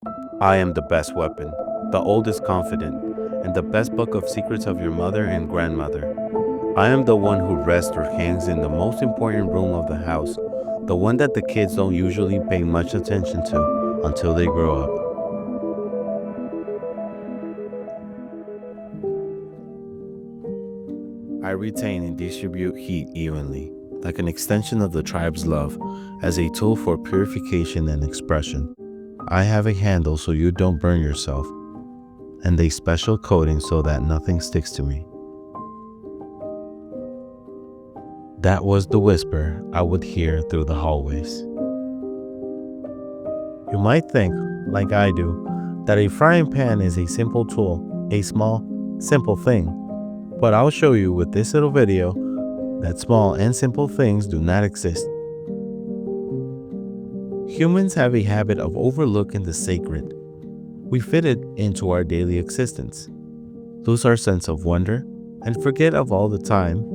I am the best weapon, the oldest confidant, and the best book of secrets of your mother and grandmother. I am the one who rests or hangs in the most important room of the house, the one that the kids don't usually pay much attention to until they grow up. I retain and distribute heat evenly, like an extension of the tribe's love, as a tool for purification and expression. I have a handle so you don't burn yourself, and a special coating so that nothing sticks to me. That was the whisper I would hear through the hallways. You might think, like I do, that a frying pan is a simple tool, a small, simple thing. But I'll show you with this little video that small and simple things do not exist. Humans have a habit of overlooking the sacred. We fit it into our daily existence, lose our sense of wonder, and forget of all the time,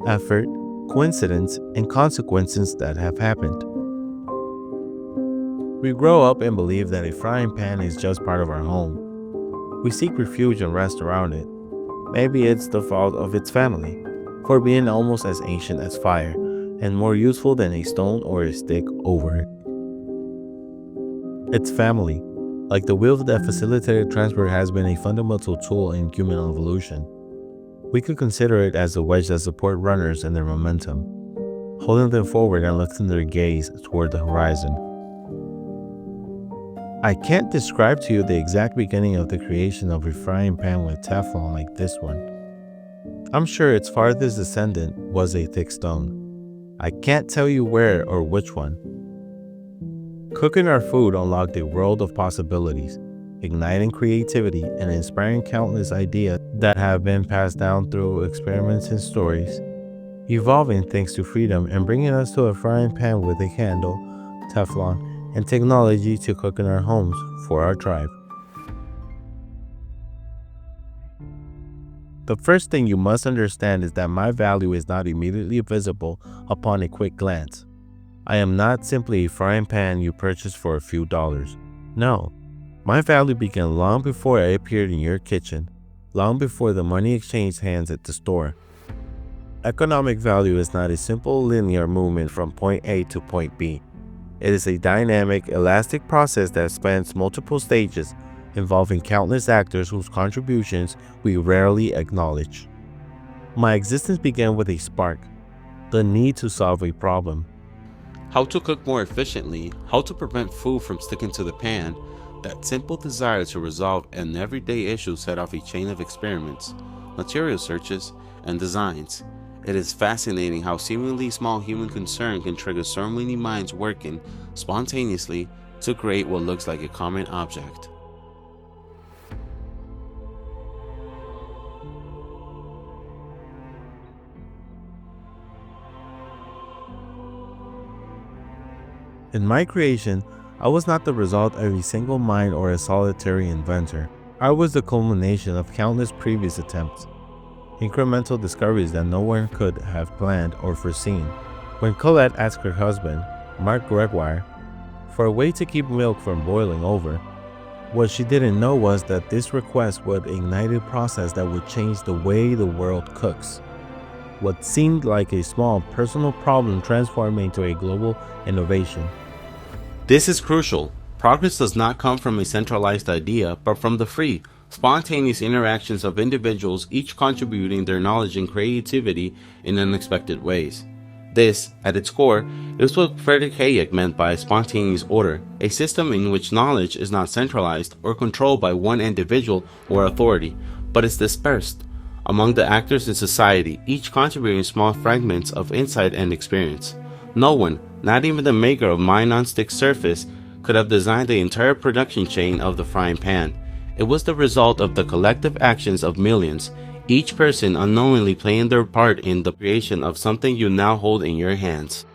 effort, coincidence, and consequences that have happened. We grow up and believe that a frying pan is just part of our home. We seek refuge and rest around it. Maybe it's the fault of its family, for being almost as ancient as fire, and more useful than a stone or a stick over it. Its family, like the wheels that facilitated transport, has been a fundamental tool in human evolution. We could consider it as the wedge that support runners in their momentum, holding them forward and lifting their gaze toward the horizon. I can't describe to you the exact beginning of the creation of a frying pan with Teflon like this one. I'm sure its farthest descendant was a thick stone. I can't tell you where or which one. Cooking our food unlocked a world of possibilities, igniting creativity and inspiring countless ideas that have been passed down through experiments and stories, evolving thanks to freedom and bringing us to a frying pan with a handle, Teflon, and technology to cook in our homes for our tribe. The first thing you must understand is that my value is not immediately visible upon a quick glance. I am not simply a frying pan you purchase for a few dollars. No, my value began long before I appeared in your kitchen, long before the money exchanged hands at the store. Economic value is not a simple linear movement from point A to point B. It is a dynamic, elastic process that spans multiple stages, involving countless actors whose contributions we rarely acknowledge. My existence began with a spark, the need to solve a problem. How to cook more efficiently, how to prevent food from sticking to the pan. That simple desire to resolve an everyday issue set off a chain of experiments, material searches, and designs. It is fascinating how seemingly small human concern can trigger so many minds working spontaneously to create what looks like a common object. In my creation, I was not the result of a single mind or a solitary inventor. I was the culmination of countless previous attempts, incremental discoveries that no one could have planned or foreseen. When Colette asked her husband, Mark Gregoire, for a way to keep milk from boiling over, what she didn't know was that this request would ignite a process that would change the way the world cooks. What seemed like a small personal problem transformed into a global innovation. This is crucial. Progress does not come from a centralized idea, but from the free, spontaneous interactions of individuals, each contributing their knowledge and creativity in unexpected ways. This, at its core, is what Friedrich Hayek meant by a spontaneous order, a system in which knowledge is not centralized or controlled by one individual or authority, but is dispersed among the actors in society, each contributing small fragments of insight and experience. No one, not even the maker of my non-stick surface, could have designed the entire production chain of the frying pan. It was the result of the collective actions of millions, each person unknowingly playing their part in the creation of something you now hold in your hands.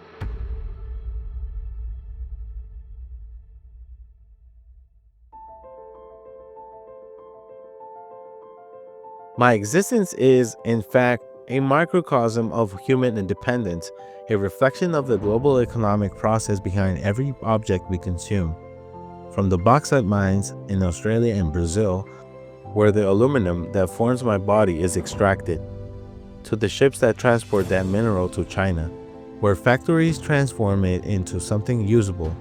My existence is, in fact, a microcosm of human independence, a reflection of the global economic process behind every object we consume. From the bauxite mines in Australia and Brazil, where the aluminum that forms my body is extracted, to the ships that transport that mineral to China, where factories transform it into something usable.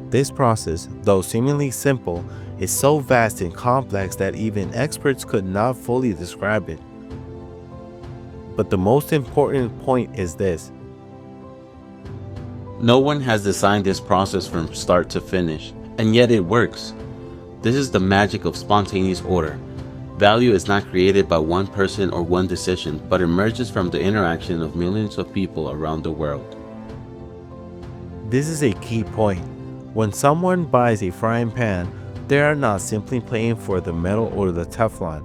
This process, though seemingly simple, is so vast and complex that even experts could not fully describe it. But the most important point is this: no one has designed this process from start to finish, and yet it works. This is the magic of spontaneous order. Value is not created by one person or one decision, but emerges from the interaction of millions of people around the world. This is a key point. When someone buys a frying pan, they are not simply paying for the metal or the Teflon.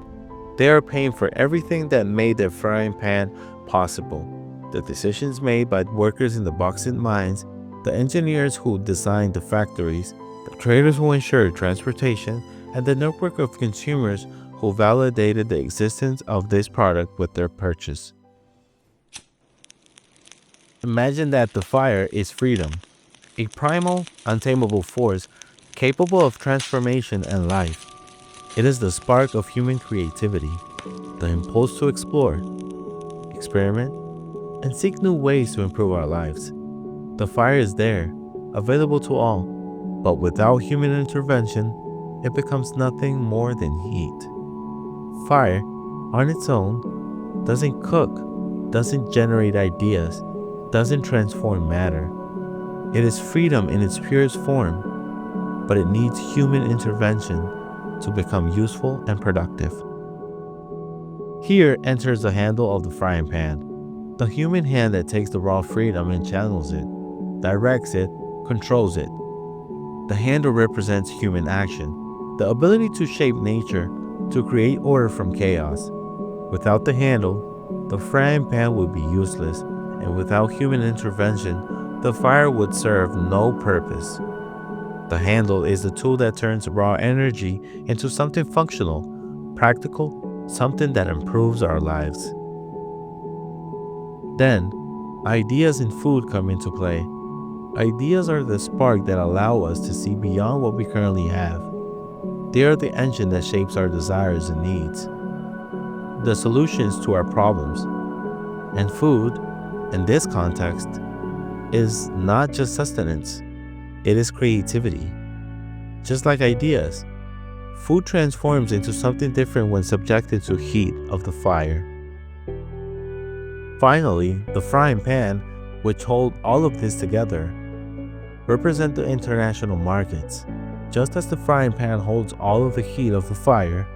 They are paying for everything that made their frying pan possible. The decisions made by workers in the bauxite mines, the engineers who designed the factories, the traders who ensured transportation, and the network of consumers who validated the existence of this product with their purchase. Imagine that the fire is freedom, a primal, untamable force capable of transformation and life. It is the spark of human creativity, the impulse to explore, experiment, and seek new ways to improve our lives. The fire is there, available to all, but without human intervention, it becomes nothing more than heat. Fire, on its own, doesn't cook, doesn't generate ideas, doesn't transform matter. It is freedom in its purest form, but it needs human intervention to become useful and productive. Here enters the handle of the frying pan, the human hand that takes the raw freedom and channels it, directs it, controls it. The handle represents human action, the ability to shape nature, to create order from chaos. Without the handle, the frying pan would be useless, and without human intervention, the fire would serve no purpose. The handle is the tool that turns raw energy into something functional, practical, something that improves our lives. Then, ideas in food come into play. Ideas are the spark that allow us to see beyond what we currently have. They are the engine that shapes our desires and needs, the solutions to our problems. And food, in this context, is not just sustenance, it is creativity. Just like ideas, food transforms into something different when subjected to heat of the fire. Finally, the frying pan, which hold all of this together, represent the international markets. Just as the frying pan holds all of the heat of the fire,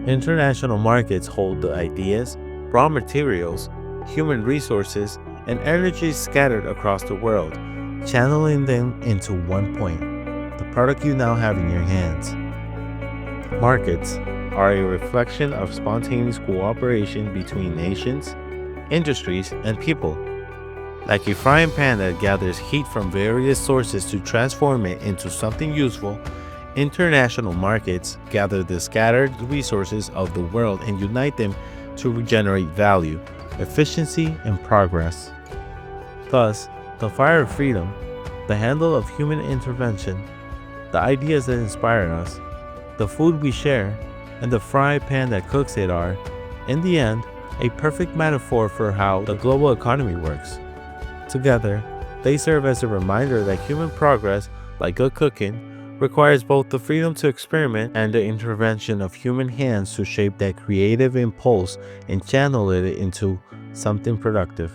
international markets hold the ideas, raw materials, human resources, and energy scattered across the world, channeling them into one point, the product you now have in your hands. Markets are a reflection of spontaneous cooperation between nations, industries, and people. Like a frying pan that gathers heat from various sources to transform it into something useful, international markets gather the scattered resources of the world and unite them to regenerate value, efficiency, and progress. Thus, the fire of freedom, the handle of human intervention, the ideas that inspire us, the food we share, and the frying pan that cooks it are, in the end, a perfect metaphor for how the global economy works. Together, they serve as a reminder that human progress, like good cooking, requires both the freedom to experiment and the intervention of human hands to shape that creative impulse and channel it into something productive.